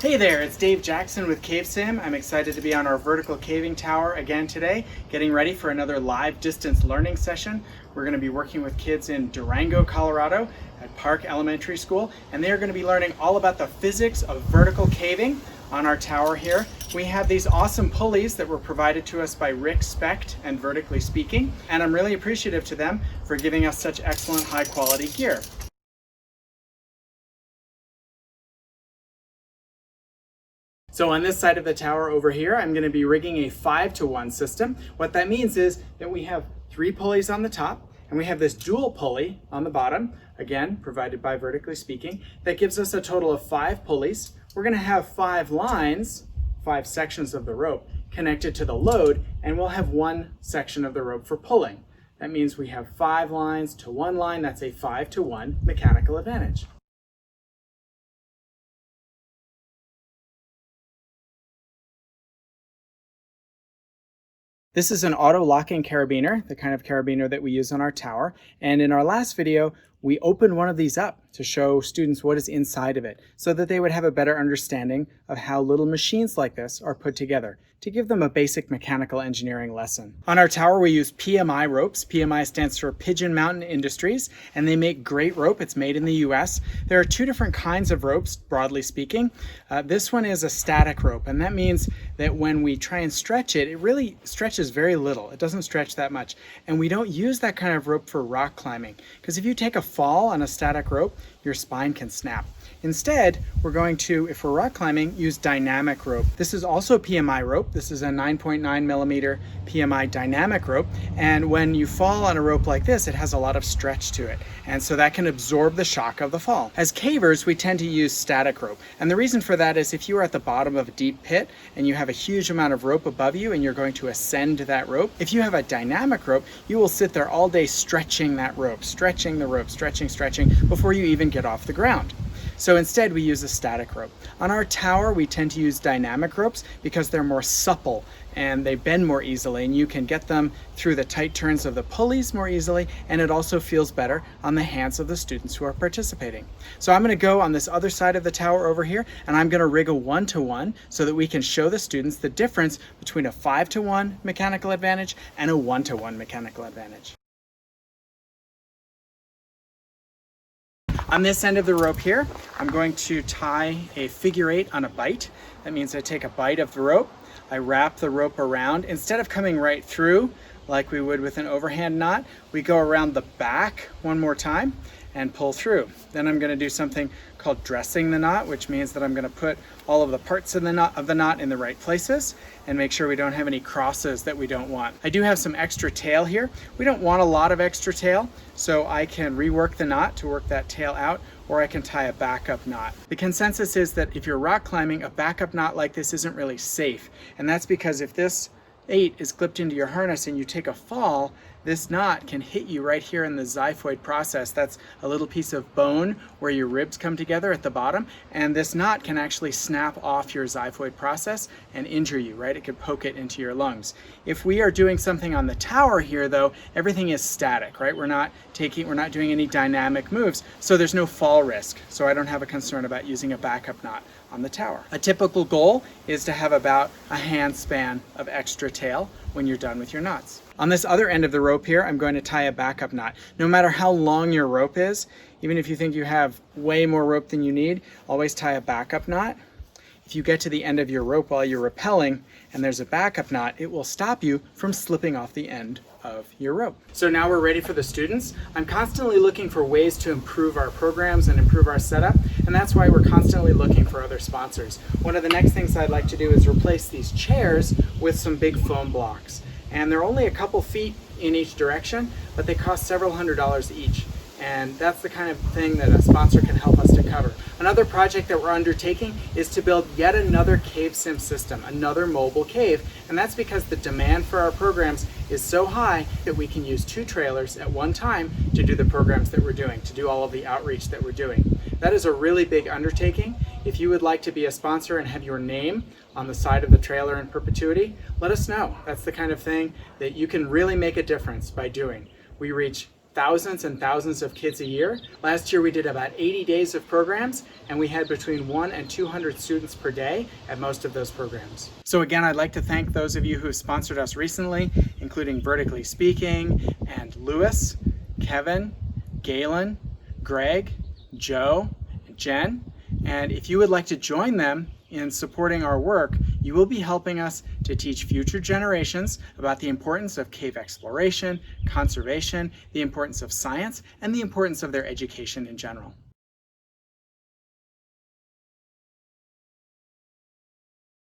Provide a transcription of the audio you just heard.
Hey there, it's Dave Jackson with CaveSim. I'm excited to be on our vertical caving tower again today, getting ready for another live distance learning session. We're going to be working with kids in Durango, Colorado at Park Elementary School, and they're going to be learning all about the physics of vertical caving on our tower here. We have these awesome pulleys that were provided to us by Rick Specht and Vertically Speaking, and I'm really appreciative to them for giving us such excellent high quality gear. So on this side of the tower over here, I'm going to be rigging a 5-to-1 system. What that means is that we have 3 pulleys on the top, and we have this dual pulley on the bottom, again, provided by Vertically Speaking, that gives us a total of 5 pulleys. We're going to have 5 lines, 5 sections of the rope, connected to the load, and we'll have 1 section of the rope for pulling. That means we have 5 lines to 1 line. That's a 5-to-1 mechanical advantage. This is an auto-locking carabiner, the kind of carabiner that we use on our tower. And in our last video, we opened one of these up to show students what is inside of it so that they would have a better understanding of how little machines like this are put together, to give them a basic mechanical engineering lesson. On our tower, we use PMI ropes. PMI stands for Pigeon Mountain Industries, and they make great rope. It's made in the US. There are 2 different kinds of ropes, broadly speaking. This one is a static rope, and that means that when we try and stretch it, it really stretches very little. It doesn't stretch that much. And we don't use that kind of rope for rock climbing, because if you take a fall on a static rope, your spine can snap. Instead, we're going to, if we're rock climbing, use dynamic rope. This is also PMI rope. This is a 9.9 millimeter PMI dynamic rope. And when you fall on a rope like this, it has a lot of stretch to it. And so that can absorb the shock of the fall. As cavers, we tend to use static rope. And the reason for that is if you are at the bottom of a deep pit and you have a huge amount of rope above you and you're going to ascend that rope, if you have a dynamic rope, you will sit there all day stretching that rope, stretching the rope, stretching, before you even get off the ground. So instead we use a static rope. On our tower, we tend to use dynamic ropes because they're more supple and they bend more easily, and you can get them through the tight turns of the pulleys more easily, and it also feels better on the hands of the students who are participating. So I'm going to go on this other side of the tower over here, and I'm going to rig a 1-to-1 so that we can show the students the difference between a 5-to-1 mechanical advantage and a 1-to-1 mechanical advantage. On this end of the rope here, I'm going to tie a figure 8 on a bight. That means I take a bight of the rope, I wrap the rope around. Instead of coming right through like we would with an overhand knot, we go around the back one more time and pull through. Then I'm going to do something called dressing the knot, which means that I'm going to put all of the parts of the knot in the right places and make sure we don't have any crosses that we don't want. I do have some extra tail here. We don't want a lot of extra tail, so I can rework the knot to work that tail out, or I can tie a backup knot. The consensus is that if you're rock climbing, a backup knot like this isn't really safe, and that's because if this 8 is clipped into your harness and you take a fall, this knot can hit you right here in the xiphoid process. That's a little piece of bone where your ribs come together at the bottom, and this knot can actually snap off your xiphoid process and injure you, right? It could poke it into your lungs. If we are doing something on the tower here though, everything is static, right? We're not doing any dynamic moves, so there's no fall risk. So I don't have a concern about using a backup knot on the tower. A typical goal is to have about a hand span of extra tail when you're done with your knots. On this other end of the rope here, I'm going to tie a backup knot. No matter how long your rope is, even if you think you have way more rope than you need, always tie a backup knot. If you get to the end of your rope while you're rappelling and there's a backup knot, it will stop you from slipping off the end of your rope. So now we're ready for the students. I'm constantly looking for ways to improve our programs and improve our setup, and that's why we're constantly looking for other sponsors. One of the next things I'd like to do is replace these chairs with some big foam blocks. And they're only a couple feet in each direction, but they cost several $100s each. And that's the kind of thing that a sponsor can help us to cover. Another project that we're undertaking is to build yet another CaveSim system, another mobile cave. And that's because the demand for our programs is so high that we can use 2 trailers at one time to do the programs that we're doing, to do all of the outreach that we're doing. That is a really big undertaking. If you would like to be a sponsor and have your name on the side of the trailer in perpetuity, let us know. That's the kind of thing that you can really make a difference by doing. We reach thousands and thousands of kids a year. Last year we did about 80 days of programs, and we had between 100 and 200 students per day at most of those programs. So again, I'd like to thank those of you who have sponsored us recently, including Vertically Speaking, and Lewis, Kevin, Galen, Greg, Joe, and Jen. And if you would like to join them in supporting our work, you will be helping us to teach future generations about the importance of cave exploration, conservation, the importance of science, and the importance of their education in general.